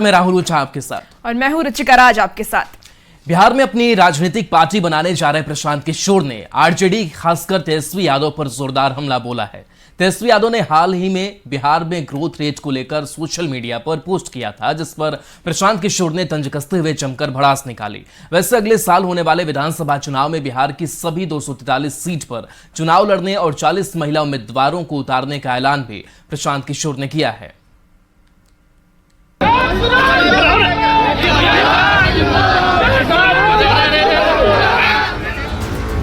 मैं राहुल ऊंचा आपके साथ और मैं हूं रुचिका राज आपके साथ। बिहार में अपनी राजनीतिक पार्टी बनाने जा रहे प्रशांत किशोर ने आरजेडी खासकर तेजस्वी यादव पर जोरदार हमला बोला है। तेजस्वी यादव ने हाल ही में बिहार में ग्रोथ रेट को लेकर सोशल मीडिया पर पोस्ट किया था, जिस पर प्रशांत किशोर ने तंज कसते हुए जमकर भड़ास निकाली। वैसे अगले साल होने वाले विधानसभा चुनाव में बिहार की सभी 243 सीट पर चुनाव लड़ने और 40 महिला उम्मीदवारों को उतारने का ऐलान भी प्रशांत किशोर ने किया है।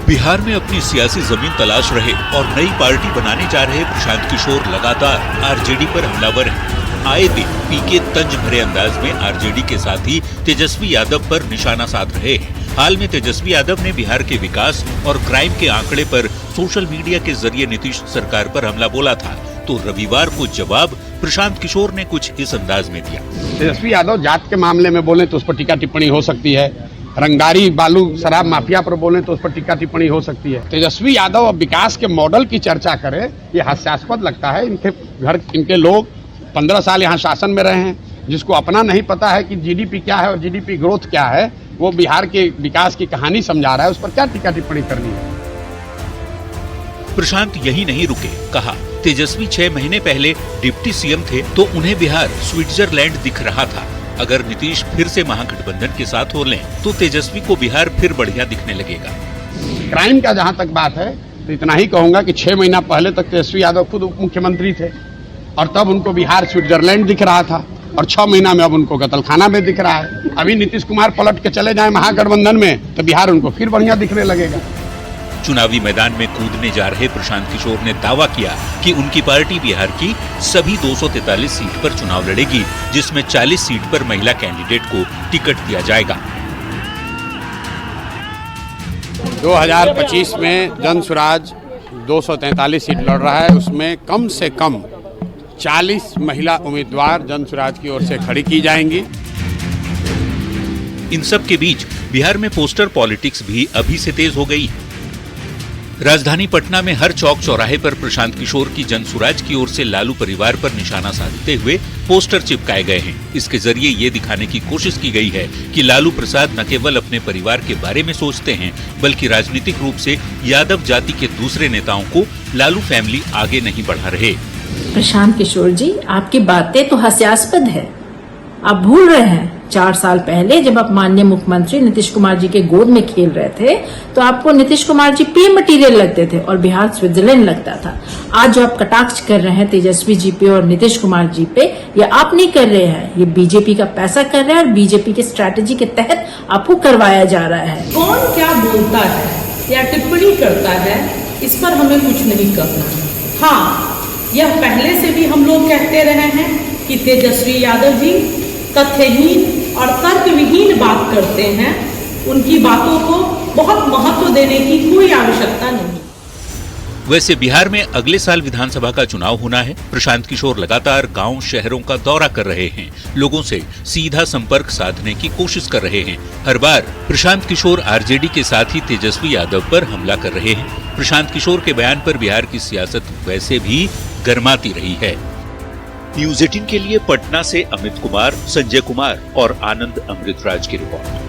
बिहार में अपनी सियासी जमीन तलाश रहे और नई पार्टी बनाने जा रहे प्रशांत किशोर लगातार आरजेडी पर हमलावर हैं। आए दिन पीके तंज भरे अंदाज में आरजेडी के साथ ही तेजस्वी यादव पर निशाना साध रहे हैं। हाल में तेजस्वी यादव ने बिहार के विकास और क्राइम के आंकड़े पर सोशल मीडिया के जरिए नीतीश सरकार पर हमला बोला था, तो रविवार को जवाब प्रशांत किशोर ने कुछ इस अंदाज में दिया। तेजस्वी यादव जात के मामले में बोले तो उस पर टीका टिप्पणी हो सकती है, रंगारी बालू शराब माफिया पर बोले तो उस पर टीका टिप्पणी हो सकती है। तेजस्वी यादव अब विकास के मॉडल की चर्चा करे, ये हास्यास्पद लगता है। इनके लोग 15 साल यहाँ शासन में रहे हैं, जिसको अपना नहीं पता है कि जीडीपी क्या है और जीडीपी ग्रोथ क्या है, वो बिहार के विकास की कहानी समझा रहा है, उस पर क्या टीका टिप्पणी करनी है। प्रशांत यही नहीं रुके, कहा तेजस्वी 6 महीने पहले डिप्टी सीएम थे तो उन्हें बिहार स्विट्जरलैंड दिख रहा था। अगर नीतीश फिर से महागठबंधन के साथ हो लें तो तेजस्वी को बिहार फिर बढ़िया दिखने लगेगा। क्राइम का जहाँ तक बात है तो इतना ही कहूंगा कि 6 महीना पहले तक तेजस्वी यादव खुद उप मुख्यमंत्री थे और तब उनको बिहार स्विट्जरलैंड दिख रहा था, और 6 महीना में अब उनको कत्लखाना में दिख रहा है। अभी नीतीश कुमार पलट के चले जाए महागठबंधन में तो बिहार उनको फिर बढ़िया दिखने लगेगा। चुनावी मैदान में कूदने जा रहे प्रशांत किशोर ने दावा किया कि उनकी पार्टी बिहार की सभी 243 सीट पर चुनाव लड़ेगी, जिसमें 40 सीट पर महिला कैंडिडेट को टिकट दिया जाएगा। 2025 में जन स्वराज 243 सीट लड़ रहा है, उसमें कम से कम 40 महिला उम्मीदवार जन स्वराज की ओर से खड़ी की जाएंगी। इन सब के बीच बिहार में पोस्टर पॉलिटिक्स भी अभी से तेज हो गई है। राजधानी पटना में हर चौक चौराहे पर प्रशांत किशोर की जन स्वराज की ओर से लालू परिवार पर निशाना साधते हुए पोस्टर चिपकाए गए हैं। इसके जरिए ये दिखाने की कोशिश की गई है कि लालू प्रसाद न केवल अपने परिवार के बारे में सोचते हैं, बल्कि राजनीतिक रूप से यादव जाति के दूसरे नेताओं को लालू फैमिली आगे नहीं बढ़ा रहे। प्रशांत किशोर जी, आपकी बातें तो हास्यास्पद है। आप भूल रहे हैं 4 साल पहले जब आप माननीय मुख्यमंत्री नीतीश कुमार जी के गोद में खेल रहे थे तो आपको नीतीश कुमार जी पीएम मटेरियल लगते थे और बिहार स्विट्जरलैंड लगता था। आज जो आप कटाक्ष कर रहे हैं तेजस्वी जी पे और नीतीश कुमार जी पे, ये आप नहीं कर रहे हैं, ये बीजेपी का पैसा कर रहे हैं और बीजेपी के स्ट्रैटेजी के तहत आपको करवाया जा रहा है। कौन क्या बोलता है या टिप्पणी करता है, इस पर हमें कुछ नहीं करना। हाँ, यह पहले से भी हम लोग कहते रहे हैं कि तेजस्वी यादव जी तथ्यहीन और तर्कविहीन बात करते हैं। उनकी बातों को बहुत महत्व देने की कोई आवश्यकता नहीं। वैसे बिहार में अगले साल विधानसभा का चुनाव होना है। प्रशांत किशोर लगातार गांव शहरों का दौरा कर रहे हैं, लोगों से सीधा संपर्क साधने की कोशिश कर रहे हैं। हर बार प्रशांत किशोर आरजेडी के साथ ही तेजस्वी यादव पर हमला कर रहे हैं। प्रशांत किशोर के बयान पर बिहार की सियासत वैसे भी गर्माती रही है। न्यूज़ 18 के लिए पटना से अमित कुमार, संजय कुमार और आनंद अमृतराज की रिपोर्ट।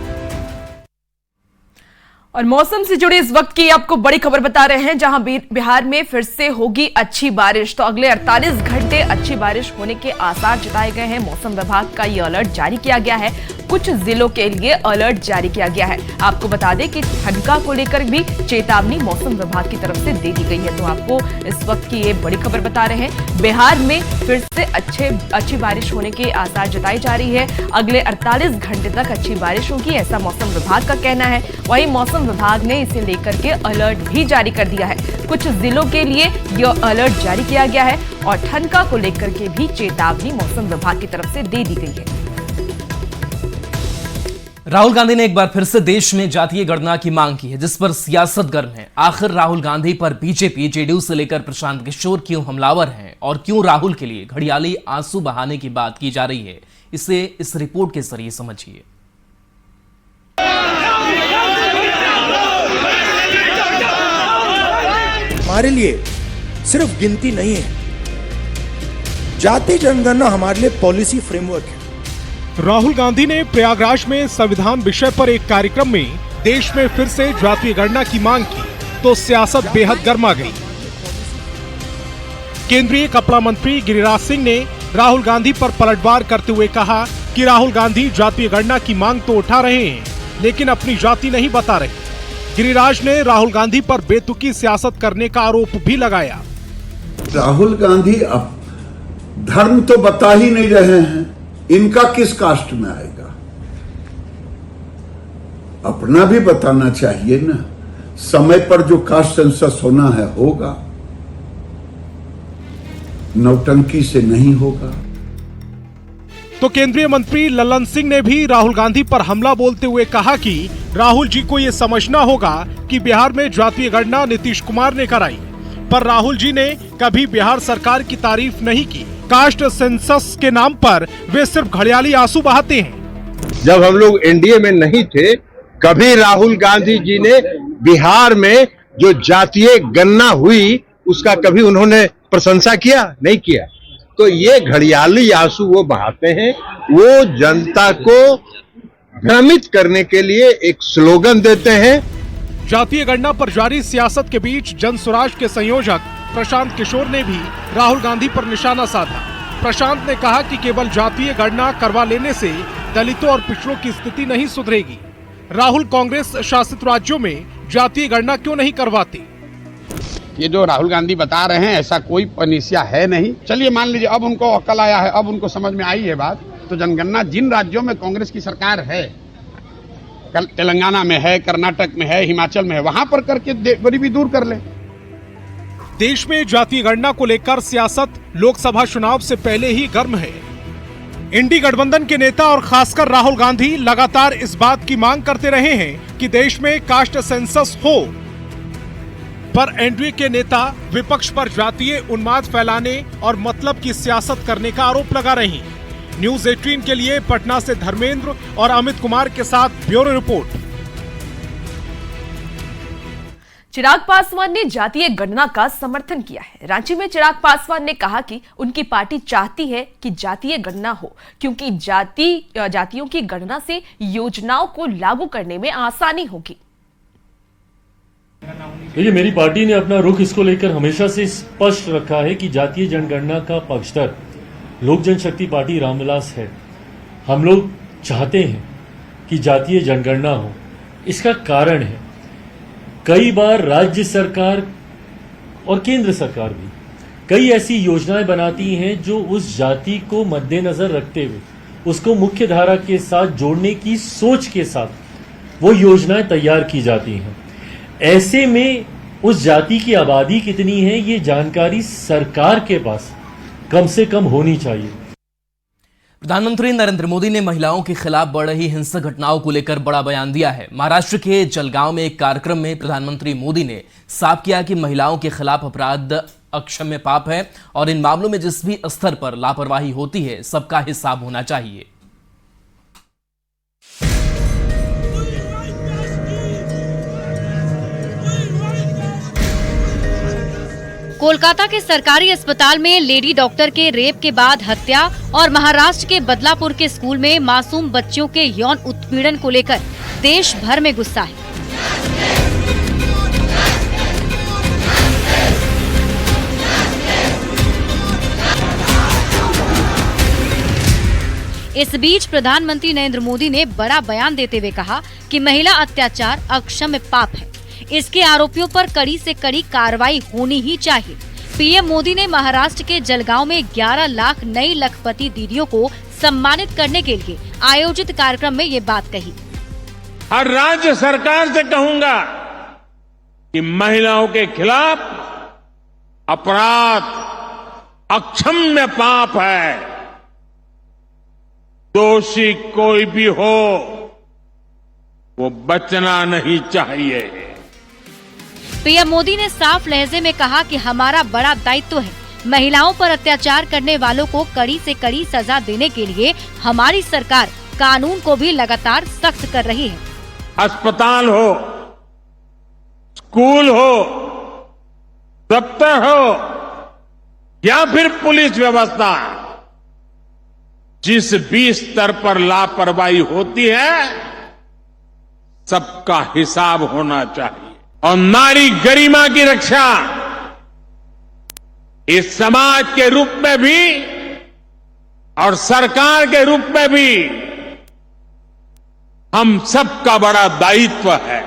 और मौसम से जुड़ी इस वक्त की आपको बड़ी खबर बता रहे हैं, जहां बिहार में फिर से होगी अच्छी बारिश। तो अगले 48 घंटे अच्छी बारिश होने के आसार जताए गए हैं। मौसम विभाग का यह अलर्ट जारी किया गया है। कुछ जिलों के लिए अलर्ट जारी किया गया है। आपको बता दें कि ठंडा को लेकर भी चेतावनी मौसम विभाग की तरफ से दे दी गई है। तो आपको इस वक्त की ये बड़ी खबर बता रहे हैं, बिहार में फिर से अच्छी बारिश होने के आसार जताई जा रही है। अगले 48 घंटे तक अच्छी बारिश होगी, ऐसा मौसम विभाग का कहना है। वहीं मौसम विभाग ने इसे लेकर के अलर्ट भी जारी कर दिया है। कुछ जिलों के लिए यह अलर्ट जारी किया गया है और ठंडा को लेकर के भी चेतावनी मौसम विभाग की तरफ से दे दी गई है। राहुल गांधी ने एक बार फिर से देश में जातीय गणना की मांग की है, जिस पर सियासत गर्म है। आखिर राहुल गांधी पर बीजेपी, जेडीयू से लेकर प्रशांत किशोर क्यों हमलावर हैं और क्यों राहुल के लिए घड़ियाली आंसू बहाने की बात की जा रही है, इसे इस रिपोर्ट के जरिए समझिए। हमारे लिए सिर्फ गिनती नहीं है, जातीय जनगणना हमारे लिए पॉलिसी फ्रेमवर्क है। राहुल गांधी ने प्रयागराज में संविधान विषय पर एक कार्यक्रम में देश में फिर से जातीय गणना की मांग की तो सियासत बेहद गर्मा गई। केंद्रीय कपड़ा मंत्री गिरिराज सिंह ने राहुल गांधी पर पलटवार करते हुए कहा कि राहुल गांधी जातीय गणना की मांग तो उठा रहे हैं, लेकिन अपनी जाति नहीं बता रहे। गिरिराज ने राहुल गांधी पर बेतुकी सियासत करने का आरोप भी लगाया। राहुल गांधी अब धर्म तो बता ही नहीं रहे हैं, इनका किस कास्ट में आएगा, अपना भी बताना चाहिए ना। समय पर जो कास्ट सेंसस होना है होगा, नौटंकी से नहीं होगा। तो केंद्रीय मंत्री लल्लन सिंह ने भी राहुल गांधी पर हमला बोलते हुए कहा कि राहुल जी को ये समझना होगा कि बिहार में जातीय गणना नीतीश कुमार ने कराई, पर राहुल जी ने कभी बिहार सरकार की तारीफ नहीं की। कास्ट सेंसस के नाम पर वे सिर्फ घड़ियाली आंसू बहाते हैं। जब हम लोग एनडीए में नहीं थे, कभी राहुल गांधी जी ने बिहार में जो जातीय गणना हुई उसका कभी उन्होंने प्रशंसा किया? नहीं किया। तो ये घड़ियाली आंसू वो बहाते हैं, वो जनता को भ्रमित करने के लिए एक स्लोगन देते हैं। जातीय गणना पर जारी सियासत के बीच जन स्वराज के संयोजक प्रशांत किशोर ने भी राहुल गांधी पर निशाना साधा। प्रशांत ने कहा कि केवल जातीय गणना करवा लेने से दलितों और पिछड़ों की स्थिति नहीं सुधरेगी। राहुल कांग्रेस शासित राज्यों में जातीय गणना क्यों नहीं करवाते? ये जो राहुल गांधी बता रहे हैं ऐसा कोई पनिसिया है नहीं। चलिए मान लीजिए अब उनको अकल आया है, अब उनको समझ में आई है बात, तो जनगणना जिन राज्यों में कांग्रेस की सरकार है, तेलंगाना में है, कर्नाटक में है, हिमाचल में है, वहां पर करके गरीबी दूर कर ले। देश में जातीय गणना को लेकर सियासत लोकसभा चुनाव से पहले ही गर्म है। इंडी गठबंधन के नेता और खासकर राहुल गांधी लगातार इस बात की मांग करते रहे हैं कि देश में कास्ट सेंसस हो, पर एनडीए के नेता विपक्ष पर जातीय उन्माद फैलाने और मतलब की सियासत करने का आरोप लगा रहे हैं। न्यूज 18 के लिए पटना से धर्मेंद्र और अमित कुमार के साथ ब्यूरो रिपोर्ट। चिराग पासवान ने जातीय गणना का समर्थन किया है। रांची में चिराग पासवान ने कहा कि उनकी पार्टी चाहती है कि जातीय गणना हो, क्योंकि जातियों की गणना से योजनाओं को लागू करने में आसानी होगी। देखिए, मेरी पार्टी ने अपना रुख इसको लेकर हमेशा से स्पष्ट रखा है कि जातीय जनगणना का पक्षधर लोक जनशक्ति पार्टी रामविलास है। हम लोग चाहते हैं कि जातीय जनगणना हो। इसका कारण है, कई बार राज्य सरकार और केंद्र सरकार भी कई ऐसी योजनाएं बनाती हैं जो उस जाति को मद्देनजर रखते हुए उसको मुख्य धारा के साथ जोड़ने की सोच के साथ वो योजनाएं तैयार की जाती हैं। ऐसे में उस जाति की आबादी कितनी है ये जानकारी सरकार के पास कम से कम होनी चाहिए। प्रधानमंत्री नरेंद्र मोदी ने महिलाओं के खिलाफ बढ़ रही हिंसक घटनाओं को लेकर बड़ा बयान दिया है। महाराष्ट्र के जलगांव में एक कार्यक्रम में प्रधानमंत्री मोदी ने साफ किया कि महिलाओं के खिलाफ अपराध अक्षम्य पाप है और इन मामलों में जिस भी स्तर पर लापरवाही होती है सबका हिसाब होना चाहिए। कोलकाता के सरकारी अस्पताल में लेडी डॉक्टर के रेप के बाद हत्या और महाराष्ट्र के बदलापुर के स्कूल में मासूम बच्चियों के यौन उत्पीड़न को लेकर देश भर में गुस्सा है। इस बीच प्रधानमंत्री नरेंद्र मोदी ने बड़ा बयान देते हुए कहा कि महिला अत्याचार अक्षम्य पाप है। इसके आरोपियों पर कड़ी से कड़ी कार्रवाई होनी ही चाहिए। पीएम मोदी ने महाराष्ट्र के जलगांव में 11 लाख नई लखपति दीदियों को सम्मानित करने के लिए आयोजित कार्यक्रम में ये बात कही। हर राज्य सरकार से कहूंगा कि महिलाओं के खिलाफ अपराध अक्षम्य पाप है। दोषी कोई भी हो वो बचना नहीं चाहिए। पीएम मोदी ने साफ लहजे में कहा कि हमारा बड़ा दायित्व है। महिलाओं पर अत्याचार करने वालों को कड़ी से कड़ी सजा देने के लिए हमारी सरकार कानून को भी लगातार सख्त कर रही है। अस्पताल हो, स्कूल हो, दफ्तर हो या फिर पुलिस व्यवस्था, जिस भी स्तर पर लापरवाही होती है सबका हिसाब होना चाहिए और नारी गरिमा की रक्षा इस समाज के रूप में भी और सरकार के रूप में भी हम सबका बड़ा दायित्व है।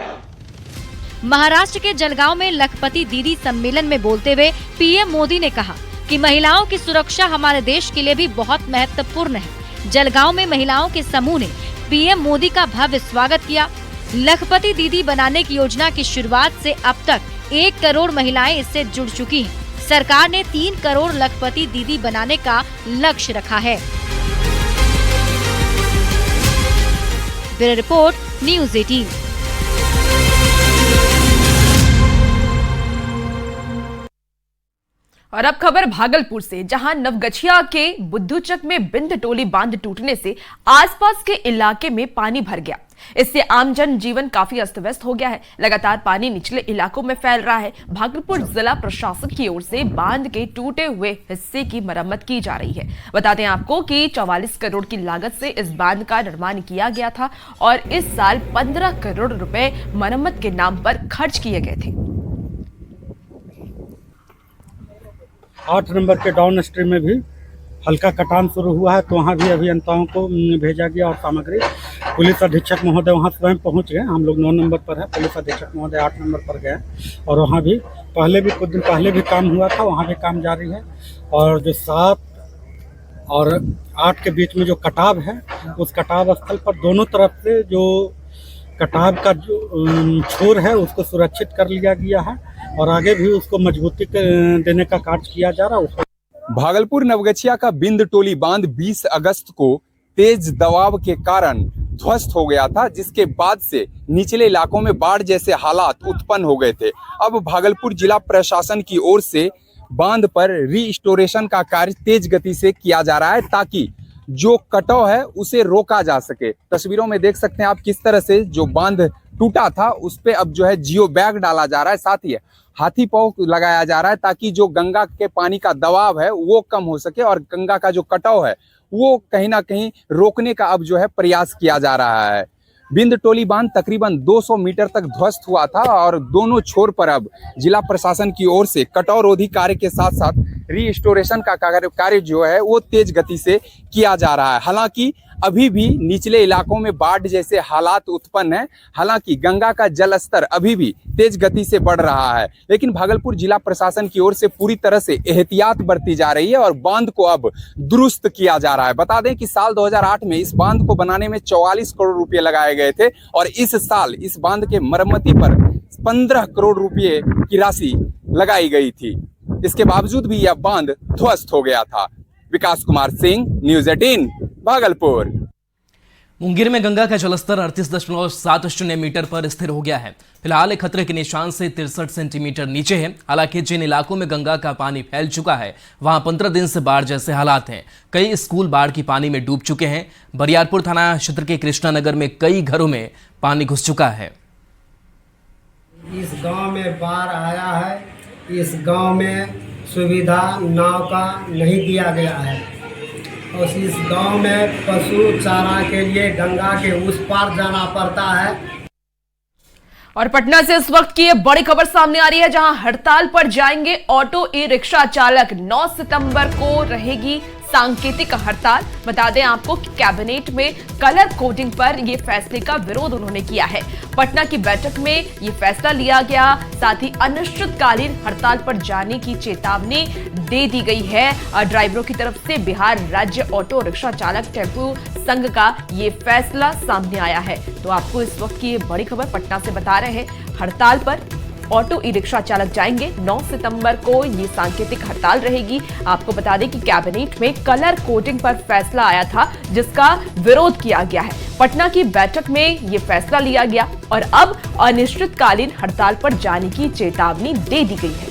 महाराष्ट्र के जलगांव में लखपति दीदी सम्मेलन में बोलते हुए पीएम मोदी ने कहा कि महिलाओं की सुरक्षा हमारे देश के लिए भी बहुत महत्वपूर्ण है। जलगांव में महिलाओं के समूह ने पीएम मोदी का भव्य स्वागत किया। लखपति दीदी बनाने की योजना की शुरुआत से अब तक 1 करोड़ महिलाएं इससे जुड़ चुकी हैं। सरकार ने 3 करोड़ लखपति दीदी बनाने का लक्ष्य रखा है। Bureau report, news 18। और अब खबर भागलपुर से, जहां नवगछिया के बुद्धूचक में बिंद टोली बांध टूटने से आसपास के इलाके में पानी भर गया। इससे आम जन जीवन काफी अस्त व्यस्त हो गया है। लगातार पानी निचले इलाकों में फैल रहा है। भागलपुर जिला प्रशासन की ओर से बांध के टूटे हुए हिस्से की मरम्मत की जा रही है। बता दें आपको कि 44 करोड़ की लागत से इस बांध का निर्माण किया गया था और इस साल 15 करोड़ रुपए मरम्मत के नाम पर खर्च किए गए थे। 8 नंबर के डाउन स्ट्रीम में भी हल्का कटान शुरू हुआ है, तो वहाँ भी अभियंताओं को भेजा गया और सामग्री। पुलिस अधीक्षक महोदय वहाँ स्वयं पहुँच गए। हम लोग 9 नंबर पर है, पुलिस अधीक्षक महोदय 8 नंबर पर गए और वहाँ भी कुछ दिन पहले भी काम हुआ था, वहाँ भी काम जारी है। और जो 7 और 8 के बीच में जो कटाव है, उस कटाव स्थल पर दोनों तरफ से जो कटाव का जो छोर है उसको सुरक्षित कर लिया गया है और आगे भी उसको मजबूती देने का कार्य किया जा रहा है। भागलपुर नवगछिया का बिंद टोली बांध 20 अगस्त को तेज दबाव के कारण ध्वस्त हो गया था, जिसके बाद से निचले इलाकों में बाढ़ जैसे हालात उत्पन्न हो गए थे। अब भागलपुर जिला प्रशासन की ओर से बांध पर रीस्टोरेशन का कार्य तेज गति से किया जा रहा है ताकि जो कटाव है उसे रोका जा सके। तस्वीरों में देख सकते हैं आप किस तरह से जो बांध टूटा था उस पे अब जो है जियो बैग डाला जा रहा है, साथ ही हाथी पाँव लगाया जा रहा है ताकि जो गंगा के पानी का दबाव है वो कम हो सके और गंगा का जो कटाव है वो कहीं ना कहीं रोकने का अब जो है प्रयास किया जा रहा है। बिंद टोली बांध तकरीबन 200 मीटर तक ध्वस्त हुआ था और दोनों छोर पर अब जिला प्रशासन की ओर से कटाव रोधी कार्य के साथ साथ रीस्टोरेशन का कार्य जो है वो तेज गति से किया जा रहा है। हालांकि अभी भी निचले इलाकों में बाढ़ जैसे हालात उत्पन्न है। हालांकि गंगा का जल स्तर अभी भी तेज गति से बढ़ रहा है, लेकिन भागलपुर जिला प्रशासन की ओर से पूरी तरह से एहतियात बरती जा रही है और बांध को अब दुरुस्त किया जा रहा है। बता दें कि साल 2008 में इस बांध को बनाने में 44 करोड़ रुपए लगाए गए थे और इस साल इस बांध के मरम्मती पर 15 करोड़ रुपए की राशि लगाई गई थी। इसके बावजूद भी यह बांध ध्वस्त हो गया था। विकास कुमार सिंह, न्यूज़ 18, भागलपुर। मुंगेर में गंगा का जलस्तर 38.70 मीटर पर स्थिर हो गया है। फिलहाल खतरे के निशान से 63 सेंटीमीटर नीचे है। हालांकि जिन इलाकों में गंगा का पानी फैल चुका है वहां 15 दिन से बाढ़ जैसे हालात हैं। कई स्कूल बाढ़ की पानी में डूब चुके हैं। बरियारपुर थाना क्षेत्र के कृष्णानगर में कई घरों में पानी घुस चुका है। इस गांव में बाढ़ आया है। इस गांव में सुविधा नाव का नहीं दिया गया है और इस गांव में पशु चारा के लिए गंगा के उस पार जाना पड़ता है। और पटना से इस वक्त की ये बड़ी खबर सामने आ रही है, जहां हड़ताल पर जाएंगे ऑटो ई रिक्शा चालक। 9 सितंबर को रहेगी सांकेतिक हड़ताल। बता दें आपको कि कैबिनेट में कलर कोडिंग पर यह फैसले का विरोध उन्होंने किया है। पटना की बैठक में यह फैसला लिया गया। साथ ही अनिश्चितकालीन हड़ताल पर जाने की चेतावनी दे दी गई है ड्राइवरों की तरफ से। बिहार राज्य ऑटो रिक्शा चालक टेम्पो संघ का ये फैसला सामने आया है। तो आपको इस वक्त की ये बड़ी खबर पटना से बता रहे हैं। हड़ताल पर ऑटो ई रिक्शा चालक जाएंगे। 9 सितंबर को ये सांकेतिक हड़ताल रहेगी। आपको बता दें कि कैबिनेट में कलर कोडिंग पर फैसला आया था, जिसका विरोध किया गया है। पटना की बैठक में ये फैसला लिया गया और अब अनिश्चितकालीन हड़ताल पर जाने की चेतावनी दे दी गई है।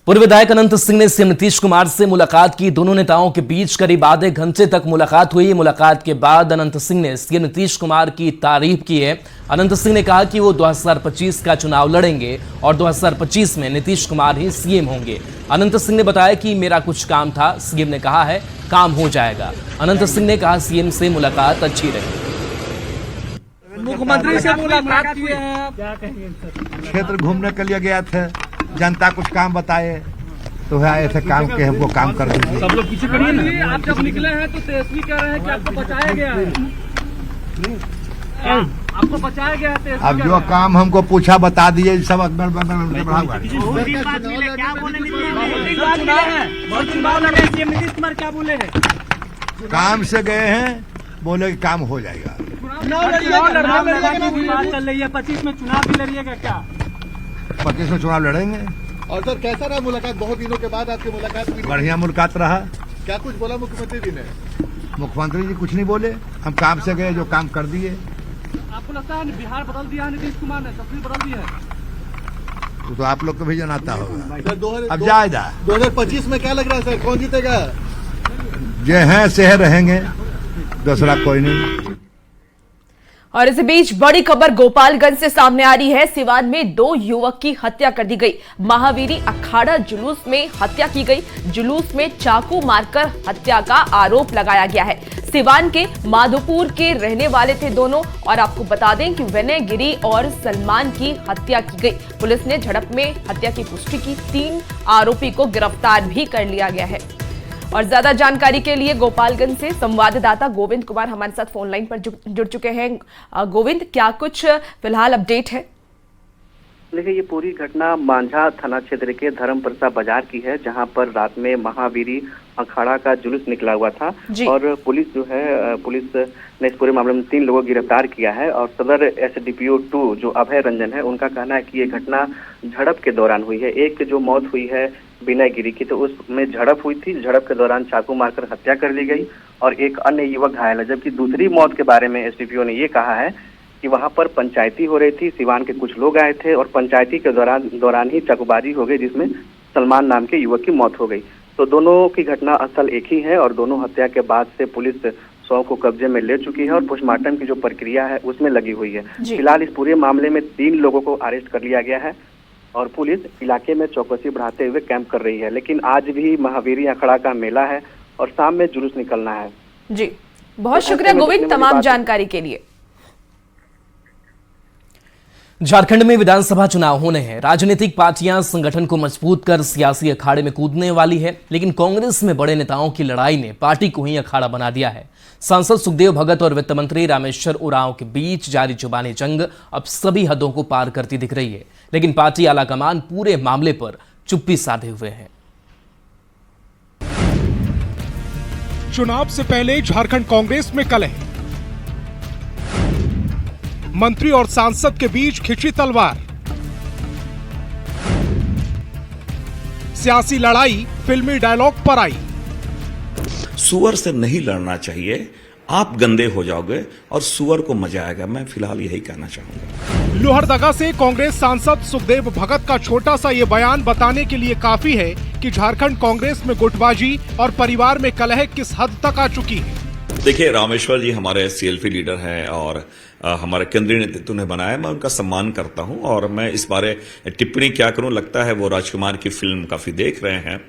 पूर्व विधायक अनंत सिंह ने सीएम नीतीश कुमार से मुलाकात की। दोनों नेताओं के बीच करीब आधे घंटे तक मुलाकात हुई। मुलाकात के बाद अनंत सिंह ने सीएम नीतीश कुमार की तारीफ की है। अनंत सिंह ने कहा कि वो 2025 का चुनाव लड़ेंगे और 2025 में नीतीश कुमार ही सीएम होंगे। अनंत सिंह ने बताया कि मेरा कुछ काम था, सीएम ने कहा है काम हो जाएगा। अनंत सिंह ने कहा सीएम से मुलाकात अच्छी रही। मुख्यमंत्री से मुलाकात किए हैं, क्या कहेंगे? क्षेत्र घूमने के लिए गया थे, जनता कुछ काम बताए तो है ऐसे काम के हमको काम कर दीजिए। सब लोग पीछे खड़िए ना। आप जब निकले हैं तो तेजस्वी कह रहे हैं कि आपको बचाया गया है, आपको बचाया गया है। अब जो काम हमको पूछा बता दिए, सब क्या बोले हैं? काम से गए हैं, बोले कि काम हो जाएगा। चल रही है 25 में चुनाव भी लड़िएगा क्या? 25 में चुनाव लड़ेंगे। और सर कैसा रहा मुलाकात? बहुत दिनों के बाद आपकी मुलाकात हुई। बढ़िया मुलाकात रहा। क्या कुछ बोला मुख्यमंत्री जी ने? मुख्यमंत्री जी कुछ नहीं बोले, हम काम से गए, जो काम कर दिए। आपको लगता है बिहार बदल दिया है नीतीश कुमार ने, तस्वीर बदल दी है? तो आप लोग को भी जनाता होगा। अब जाएगा 2025 में क्या लग रहा है सर, कौन जीतेगा? जो हैं से रहेंगे, दूसरा कोई नहीं। और इसी बीच बड़ी खबर गोपालगंज से सामने आ रही है। सिवान में 2 युवक की हत्या कर दी गई। महावीरी अखाड़ा जुलूस में हत्या की गई। जुलूस में चाकू मारकर हत्या का आरोप लगाया गया है। सिवान के माधोपुर के रहने वाले थे दोनों। और आपको बता दें कि विनय गिरी और सलमान की हत्या की गई। पुलिस ने झड़प में हत्या की पुष्टि की। 3 आरोपी को गिरफ्तार भी कर लिया गया है। और ज्यादा जानकारी के लिए गोपालगंज से संवाददाता गोविंद कुमार हमारे साथ फोन लाइन पर जुड़ चुके हैं। गोविंद, क्या कुछ फिलहाल अपडेट है? देखिए, ये पूरी घटना मांझा थाना क्षेत्र के धर्मप्रसा बाजार की है, जहां पर रात में महावीरी अखाड़ा का जुलूस निकला हुआ था। और पुलिस जो है, पुलिस ने इस पूरे मामले में 3 लोगों को गिरफ्तार किया है। और सदर एसडीपीओ 2 जो अभय रंजन है, उनका कहना है कि ये घटना झड़प के दौरान हुई है। एक जो मौत हुई है विनय गिरी की, तो उसमें झड़प हुई थी। झड़प के दौरान चाकू मारकर हत्या कर ली गई और एक अन्य युवक घायल है। जबकि दूसरी मौत के बारे में एसडीपीओ ने ये कहा है कि वहां पर पंचायती हो रही थी, सिवान के कुछ लोग आए थे और पंचायती के दौरान ही चाकूबाजी हो गई, जिसमें सलमान नाम के युवक की मौत हो गई। तो दोनों की घटना असल एक ही है और दोनों हत्या के बाद से पुलिस शव को कब्जे में ले चुकी है और पोस्टमार्टम की जो प्रक्रिया है उसमें लगी हुई है। फिलहाल इस पूरे मामले में 3 लोगों को अरेस्ट कर लिया गया है और पुलिस इलाके में चौकसी बढ़ाते हुए कैंप कर रही है। लेकिन आज भी महावीरी अखाड़ा का मेला है और शाम में जुलूस निकलना है। जी, बहुत शुक्रिया गोविंद तमाम जानकारी के लिए। झारखंड में विधानसभा चुनाव होने हैं। राजनीतिक पार्टियां संगठन को मजबूत कर सियासी अखाड़े में कूदने वाली है, लेकिन कांग्रेस में बड़े नेताओं की लड़ाई ने पार्टी को ही अखाड़ा बना दिया है। सांसद सुखदेव भगत और वित्त मंत्री रामेश्वर उरांव के बीच जारी जुबानी जंग अब सभी हदों को पार करती दिख रही है, लेकिन पार्टी आलाकमान पूरे मामले पर चुप्पी साधे हुए है। चुनाव से पहले झारखंड कांग्रेस में कलह, मंत्री और सांसद के बीच खिंची तलवार, सियासी लड़ाई फिल्मी डायलॉग पर आई। सुअर से नहीं लड़ना चाहिए, आप गंदे हो जाओगे और सुअर को मजा आएगा। मैं फिलहाल यही कहना चाहूंगा। लोहरदगा से कांग्रेस सांसद सुखदेव भगत का छोटा सा ये बयान बताने के लिए काफी है कि झारखंड कांग्रेस में गुटबाजी और परिवार में कलह किस हद तक आ चुकी है। देखिए, रामेश्वर जी हमारे सीएलपी लीडर हैं और हमारे केंद्रीय नेतृत्व ने बनाया, मैं उनका सम्मान करता हूं और मैं इस बारे टिप्पणी क्या करूं, लगता है वो राजकुमार की फिल्म काफी देख रहे हैं।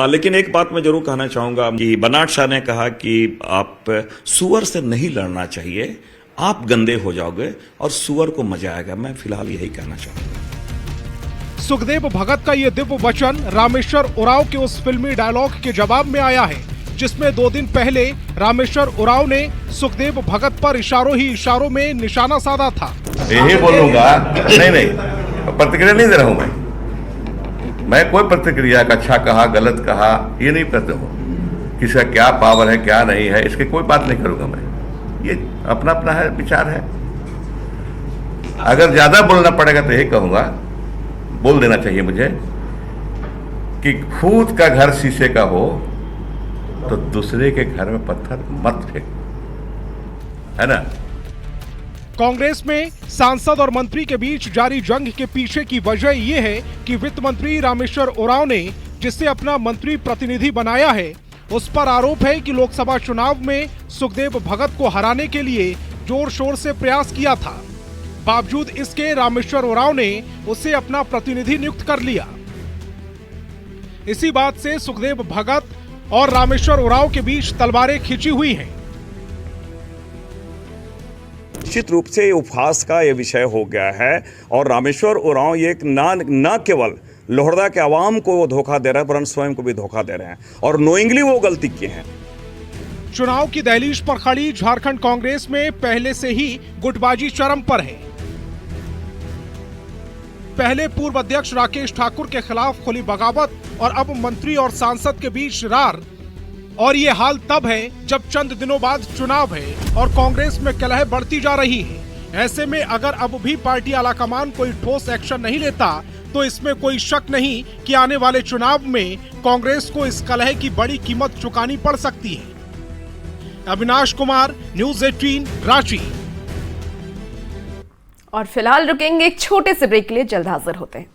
लेकिन एक बात मैं जरूर कहना चाहूंगा कि बनाट शाह ने कहा कि आप सुअर से नहीं लड़ना चाहिए, आप गंदे हो जाओगे और सुअर को मजा आएगा। मैं फिलहाल यही कहना चाहूंगा। सुखदेव भगत का ये दिव्य वचन रामेश्वर उरांव के उस फिल्मी डायलॉग के जवाब में आया है, जिसमें 2 दिन पहले रामेश्वर उरांव ने सुखदेव भगत पर इशारों ही इशारों में निशाना साधा था। यही बोलूंगा, नहीं प्रतिक्रिया नहीं दे रहा हूं मैं कोई प्रतिक्रिया का अच्छा कहा गलत कहा ये नहीं करता हूं। किसका क्या पावर है क्या नहीं है इसकी कोई बात नहीं करूंगा मैं, ये अपना अपना है विचार है। अगर ज्यादा बोलना पड़ेगा तो यही कहूंगा, बोल देना चाहिए मुझे कि खुद का घर शीशे का हो तो दूसरे के घर में पत्थर मत फेंक, है ना। कांग्रेस में सांसद और मंत्री के बीच जारी जंग के पीछे की वजह यह है कि वित्त मंत्री रामेश्वर उरांव ने जिसे अपना मंत्री प्रतिनिधि बनाया है, उस पर आरोप है कि लोकसभा चुनाव में सुखदेव भगत को हराने के लिए जोर शोर से प्रयास किया था। बावजूद इसके रामेश्वर उरांव ने उसे अपना प्रतिनिधि नियुक्त कर लिया। इसी बात से सुखदेव भगत और रामेश्वर उरांव के बीच तलवारें खिंची हुई हैं। निश्चित रूप से उपहास का यह विषय हो गया है और रामेश्वर उरांव ये न केवल लोहरदा के आवाम को वो धोखा दे रहे हैं, वरन स्वयं को भी धोखा दे रहे हैं और नोइंगली वो गलती किए हैं। चुनाव की दहलीज पर खड़ी झारखंड कांग्रेस में पहले से ही गुटबाजी चरम पर है। पहले पूर्व अध्यक्ष राकेश ठाकुर के खिलाफ खुली बगावत और अब मंत्री और सांसद के बीच रार, और ये हाल तब है जब चंद दिनों बाद चुनाव है और कांग्रेस में कलह बढ़ती जा रही है। ऐसे में अगर अब भी पार्टी आलाकमान कोई ठोस एक्शन नहीं लेता तो इसमें कोई शक नहीं कि आने वाले चुनाव में कांग्रेस को इस कलह की बड़ी कीमत चुकानी पड़ सकती है। अविनाश कुमार, न्यूज़ 18, रांची। और फिलहाल रुकेंगे एक छोटे से ब्रेक के लिए, जल्द हाजिर होते हैं।